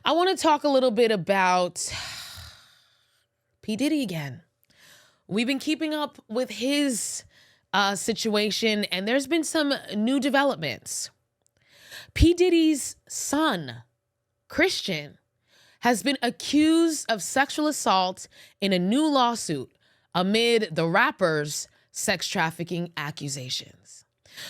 I want to talk a little bit about P. Diddy again. We've been keeping up with his situation, and there's been some new developments. P. Diddy's son, Christian, has been accused of sexual assault in a new lawsuit amid the rapper's sex trafficking accusations.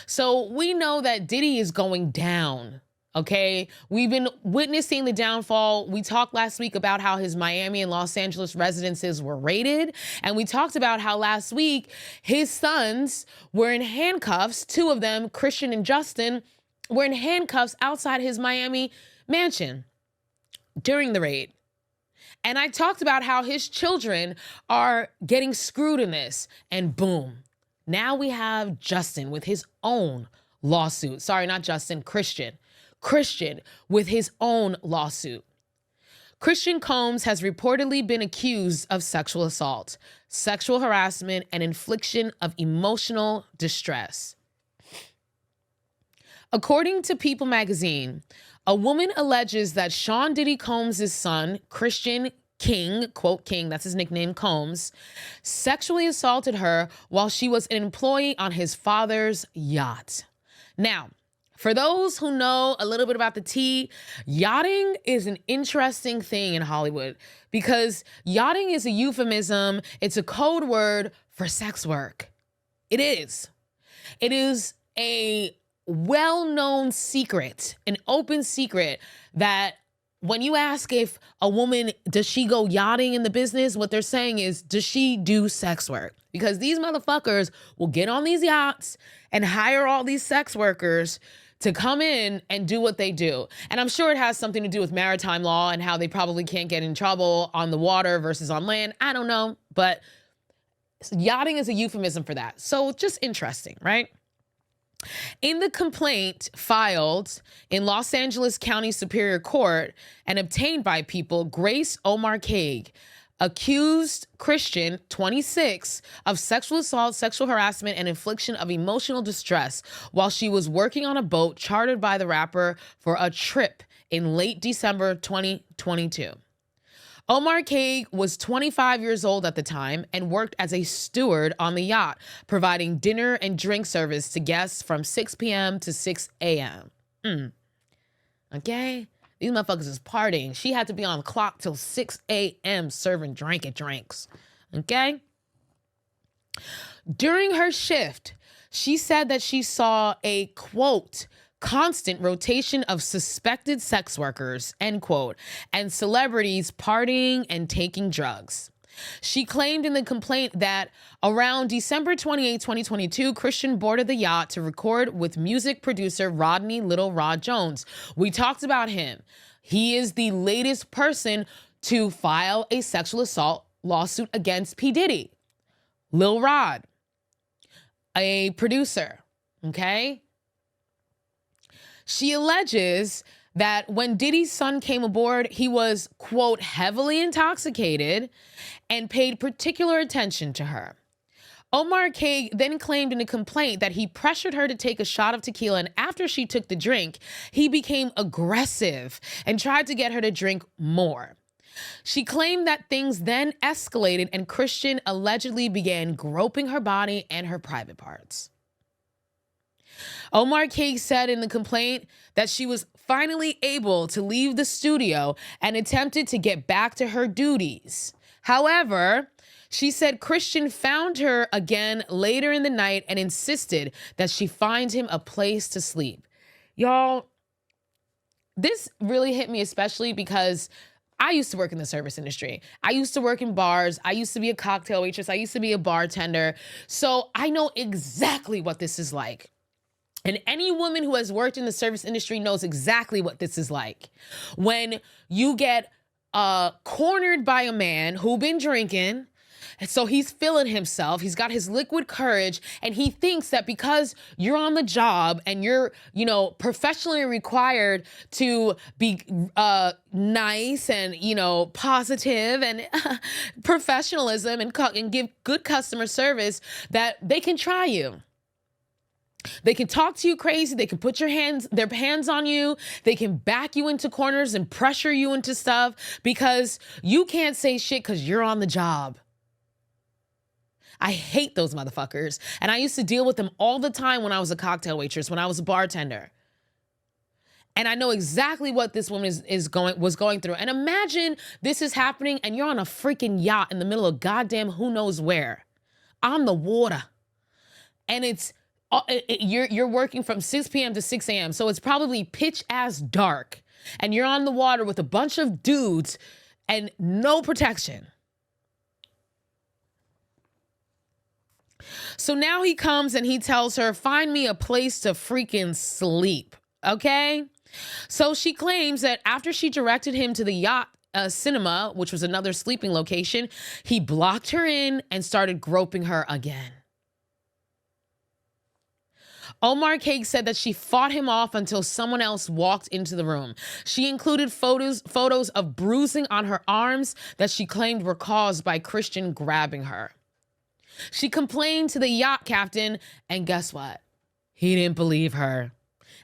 So we know that Diddy is going down. Okay, we've been witnessing the downfall. We talked last week about how his Miami and Los Angeles residences were raided. And we talked about how last week his sons were in handcuffs. Two of them, Christian and Justin, were in handcuffs outside his Miami mansion during the raid. And I talked about how his children are getting screwed in this. And boom, now we have Justin with his own lawsuit. Sorry, not Justin, Christian with his own lawsuit. Christian Combs has reportedly been accused of sexual assault, sexual harassment, and infliction of emotional distress. According to People magazine, a woman alleges that Sean Diddy Combs' son, Christian King, quote King, that's his nickname, Combs, sexually assaulted her while she was an employee on his father's yacht. Now, for those who know a little bit about the tea, yachting is an interesting thing in Hollywood because yachting is a euphemism. It's a code word for sex work. It is. It is a well-known secret, an open secret that when you ask if a woman, does she go yachting in the business, what they're saying is, does she do sex work? Because these motherfuckers will get on these yachts and hire all these sex workers to come in and do what they do. And I'm sure it has something to do with maritime law and how they probably can't get in trouble on the water versus on land. I don't know, but yachting is a euphemism for that. So just interesting, right? In the complaint filed in Los Angeles County Superior Court and obtained by People, Grace Omar Craig accused Christian, 26, of sexual assault, sexual harassment, and infliction of emotional distress while she was working on a boat chartered by the rapper for a trip in late December 2022. Omar Craig was 25 years old at the time and worked as a steward on the yacht, providing dinner and drink service to guests from 6 p.m. to 6 a.m. Okay? These motherfuckers is partying. She had to be on the clock till 6 a.m. serving drinks. Okay? During her shift, she said that she saw a, quote, constant rotation of suspected sex workers, end quote, and celebrities partying and taking drugs. She claimed in the complaint that around December 28, 2022, Christian boarded the yacht to record with music producer Rodney Little Rod Jones. We talked about him. He is the latest person to file a sexual assault lawsuit against P. Diddy. Lil Rod, a producer, okay? She alleges that when Diddy's son came aboard, he was, quote, heavily intoxicated and paid particular attention to her. Omar Craig then claimed in a complaint that he pressured her to take a shot of tequila, and after she took the drink, he became aggressive and tried to get her to drink more. She claimed that things then escalated and Christian allegedly began groping her body and her private parts. Omar Craig said in the complaint that she was finally able to leave the studio and attempted to get back to her duties. However, she said Christian found her again later in the night and insisted that she find him a place to sleep. Y'all, this really hit me especially because I used to work in the service industry. I used to work in bars. I used to be a cocktail waitress. I used to be a bartender. So I know exactly what this is like. And any woman who has worked in the service industry knows exactly what this is like. When you get cornered by a man who been drinking, and so he's feeling himself, he's got his liquid courage, and he thinks that because you're on the job and you're, professionally required to be nice and, positive and professionalism and give good customer service, that they can try you. They can talk to you crazy. They can put their hands on you. They can back you into corners and pressure you into stuff because you can't say shit because you're on the job. I hate those motherfuckers. And I used to deal with them all the time when I was a cocktail waitress, when I was a bartender. And I know exactly what this woman was going through. And imagine this is happening and you're on a freaking yacht in the middle of goddamn who knows where, on the water. And you're working from 6 p.m. to 6 a.m. So it's probably pitch ass dark. And you're on the water with a bunch of dudes and no protection. So now he comes and he tells her, find me a place to freaking sleep, okay? So she claims that after she directed him to the yacht cinema, which was another sleeping location, he blocked her in and started groping her again. Omar Cake said that she fought him off until someone else walked into the room. She included photos of bruising on her arms that she claimed were caused by Christian grabbing her. She complained to the yacht captain, and guess what? He didn't believe her.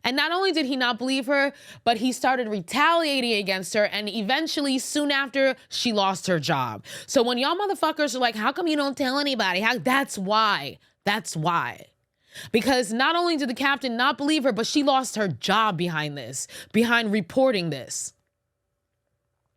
And not only did he not believe her, but he started retaliating against her, and eventually, soon after, she lost her job. So when y'all motherfuckers are like, how come you don't tell anybody? That's why. That's why. Because not only did the captain not believe her, but she lost her job behind this, behind reporting this.